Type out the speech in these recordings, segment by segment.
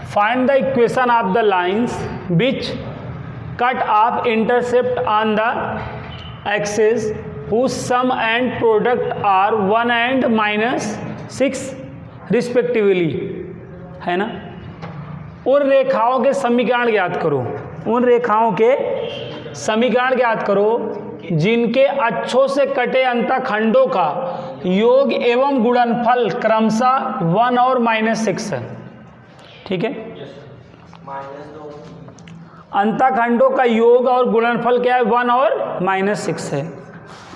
Find the equation of the lines which cut off intercept on the axis whose sum and product are 1 and -6 respectively, है ना। उन रेखाओं के समीकरण ज्ञात करो, उन रेखाओं के समीकरण ज्ञात करो जिनके अक्षों से कटे अंतःखंडों का योग एवं गुणनफल क्रमशः 1 और -6 है। ठीक है, अंतःखंडों का योग और गुणनफल क्या है? 1 और -6 है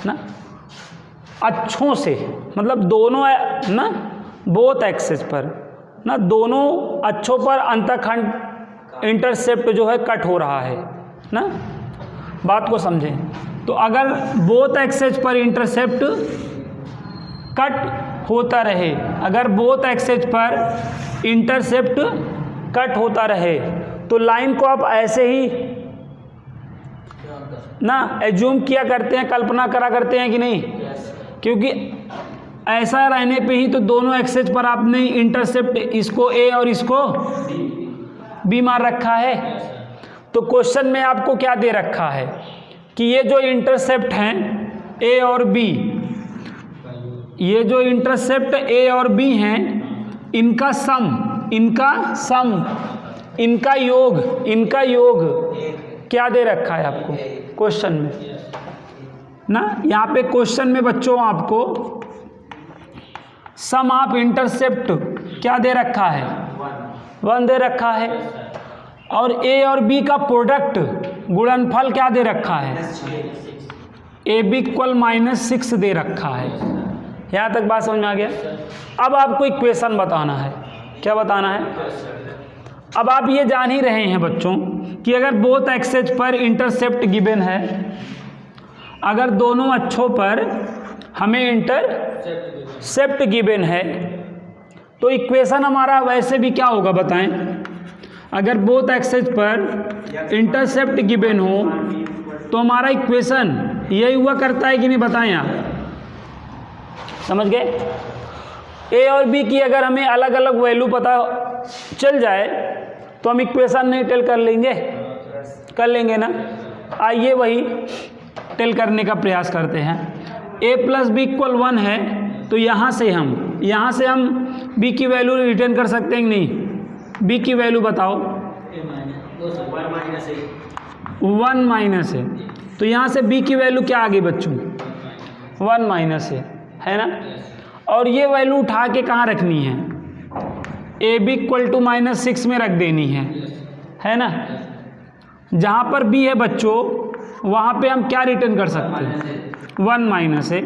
ना। अक्षों से मतलब दोनों ना, बोथ एक्सिस पर ना, दोनों अक्षों पर अंतःखंड इंटरसेप्ट जो है कट हो रहा है ना। बात को समझें तो अगर बोथ एक्सिस पर इंटरसेप्ट कट होता रहे, अगर बोथ एक्सिस पर इंटरसेप्ट कट होता रहे तो लाइन को आप ऐसे ही ना एज्यूम किया करते हैं, कल्पना करा करते हैं कि नहीं? क्योंकि ऐसा रहने पे ही तो दोनों एक्सिस पर आपने इंटरसेप्ट इसको ए और इसको बी मार रखा है। तो क्वेश्चन में आपको क्या दे रखा है कि ये जो इंटरसेप्ट हैं ए और बी, ये जो इंटरसेप्ट ए और बी हैं इनका सम, इनका योग क्या दे रखा है आपको क्वेश्चन में ना। यहाँ पे क्वेश्चन में बच्चों आपको सम ऑफ इंटरसेप्ट क्या दे रखा है? 1 दे रखा है। और ए और बी का प्रोडक्ट गुणनफल क्या दे रखा है? ए बी इक्वल -6 दे रखा है। यहाँ तक बात समझ में आ गया। अब आपको इक्वेशन बताना है। क्या बताना है? अब आप ये जान ही रहे हैं बच्चों कि अगर बोथ एक्सिस पर इंटरसेप्ट गिवन है, अगर दोनों अक्षों पर हमें इंटरसेप्ट गिवन है तो इक्वेशन हमारा वैसे भी क्या होगा बताएं? अगर बोथ एक्सिस पर इंटरसेप्ट गिवन हो तो हमारा इक्वेशन यही हुआ करता है कि नहीं? बताएं आप, समझ गए? ए और बी की अगर हमें अलग अलग वैल्यू पता चल जाए तो हम इक्वेशन नहीं टेल कर लेंगे ना। आइए वही टेल करने का प्रयास करते हैं। a + b = 1 है तो यहाँ से हम b की वैल्यू रिटर्न कर सकते हैं कि नहीं? b की वैल्यू बताओ। 1 है तो यहाँ से b की वैल्यू क्या आ गई बच्चों? 1 है ना। और ये वैल्यू उठा के कहाँ रखनी है? ए बी = -6 में रख देनी है ना। जहाँ पर b है बच्चों वहाँ पे हम क्या रिटर्न कर सकते हैं? 1 - a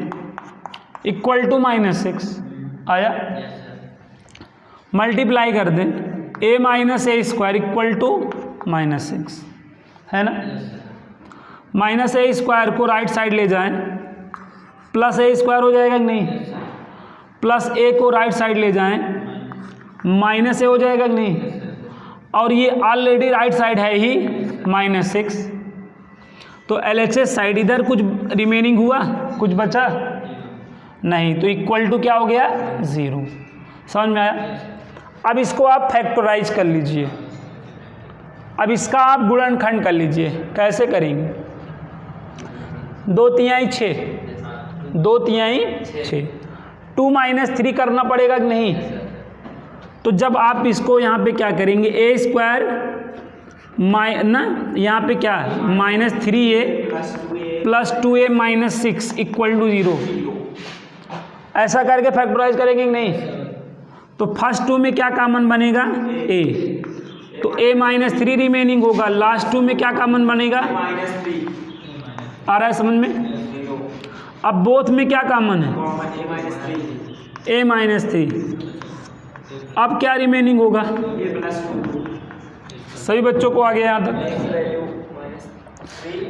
इक्वल टू -6 आया। मल्टीप्लाई कर दें a - a² इक्वल टू -6 है ना। -a² को राइट साइड ले जाएं +a² हो जाएगा कि नहीं? प्लस a को राइट साइड ले जाएं -a हो जाएगा कि नहीं? और ये ऑलरेडी राइट साइड है ही -6 तो LHS साइड इधर कुछ रिमेनिंग हुआ, कुछ बचा नहीं, तो इक्वल टू क्या हो गया? 0। समझ में आया? अब इसको आप फैक्टराइज कर लीजिए, अब इसका आप गुणनखंड कर लीजिए। कैसे करेंगे? 2×3 = 6, 2×3 = 6। 2 - 3 करना पड़ेगा कि नहीं? तो जब आप इसको यहाँ पे क्या करेंगे? a² ना यहाँ पे क्या है? -3a + 2a - 6 = 0। ऐसा करके फैक्टराइज करेंगे कि नहीं? तो फर्स्ट 2 में क्या कॉमन बनेगा? a, तो a - 3 रिमेनिंग होगा। लास्ट 2 में क्या कॉमन बनेगा? आ रहा है समझ में? अब बोथ में क्या कॉमन है? a - 3। अब क्या रिमेनिंग होगा? सभी बच्चों को आ गया यहाँ तक?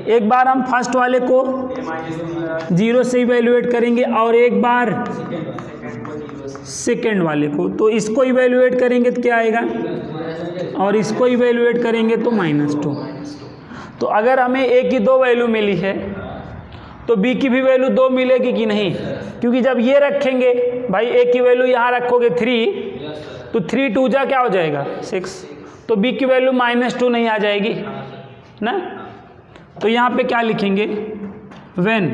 एक बार हम फर्स्ट वाले को 0 से इवैल्यूएट करेंगे और एक बार सेकेंड वाले को। तो इसको इवैल्यूएट करेंगे तो क्या आएगा? और इसको इवैल्यूएट करेंगे तो -2। तो अगर हमें a की 2 वैल्यू मिली है तो b की भी वैल्यू 2 मिलेगी कि नहीं? क्योंकि जब ये रखेंगे भाई a की वैल्यू यहाँ रखोगे 3 तो 3 × 2 क्या हो जाएगा? 6। तो बी की वैल्यू -2 नहीं आ जाएगी ना। तो यहाँ पे क्या लिखेंगे, व्हेन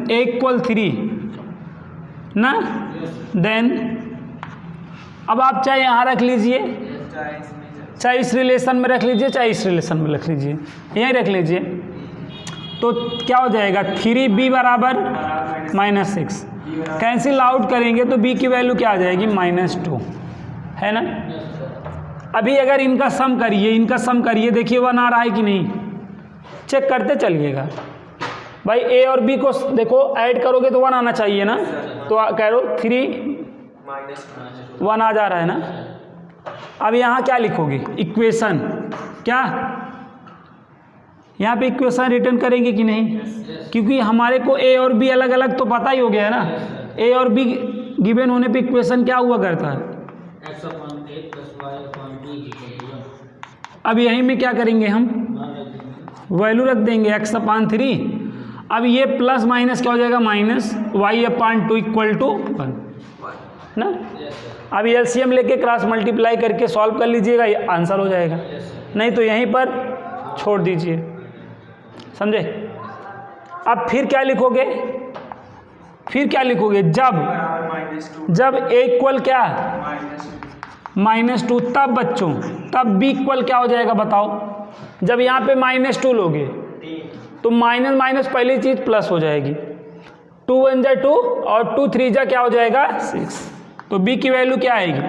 a = 3 ना, देन अब आप चाहे यहाँ रख लीजिए, चाहे इस रिलेशन में रख लीजिए, चाहे इस रिलेशन में रख लीजिए, यहीं रख लीजिए। तो क्या हो जाएगा, 3b बराबर -6, कैंसिल आउट करेंगे तो b की वैल्यू क्या आ जाएगी, -2, है ना। अभी अगर इनका सम करिए, देखिए 1 आ रहा है कि नहीं, चेक करते चलिएगा भाई। a और b को देखो ऐड करोगे तो 1 आना चाहिए ना, तो कह रो 3 1 आ जा रहा है ना। अब यहाँ क्या लिखोगे, इक्वेशन, क्या यहाँ पे इक्वेशन रिटर्न करेंगे कि नहीं, क्योंकि हमारे को a और b अलग अलग तो पता ही हो गया है ना। a और b गिवन होने पे इक्वेशन क्या हुआ करता है, अब यहीं में क्या करेंगे हम, वैल्यू रख देंगे x/3। अब ये प्लस माइनस क्या हो जाएगा, -y/2 = 1 ना। अब एलसीएम लेके क्रॉस मल्टीप्लाई करके सॉल्व कर लीजिएगा, ये आंसर हो जाएगा, नहीं तो यहीं पर छोड़ दीजिए, समझे। अब फिर क्या लिखोगे, जब a इक्वल क्या, -2, तब बच्चों, तब b इक्वल क्या हो जाएगा बताओ। जब यहाँ पे -2 लोगे तो माइनस माइनस पहली चीज प्लस हो जाएगी, 2 1 जा 2 और 2 3 जा क्या हो जाएगा 6, तो b की वैल्यू क्या आएगी।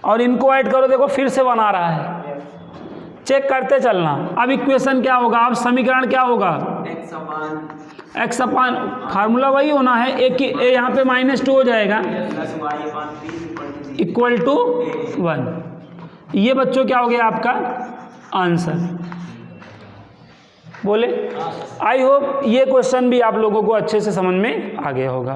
और इनको ऐड करो, देखो फिर से 1 आ रहा है, चेक करते चलना। अब इक्वेशन क्या होगा, अब समीकरण क्या होगा, x अपान फार्मूला वही होना है, एक यहाँ पे -2 हो जाएगा = 1। ये बच्चों क्या हो गया आपका आंसर, बोले। आई होप ये क्वेश्चन भी आप लोगों को अच्छे से समझ में आ गया होगा।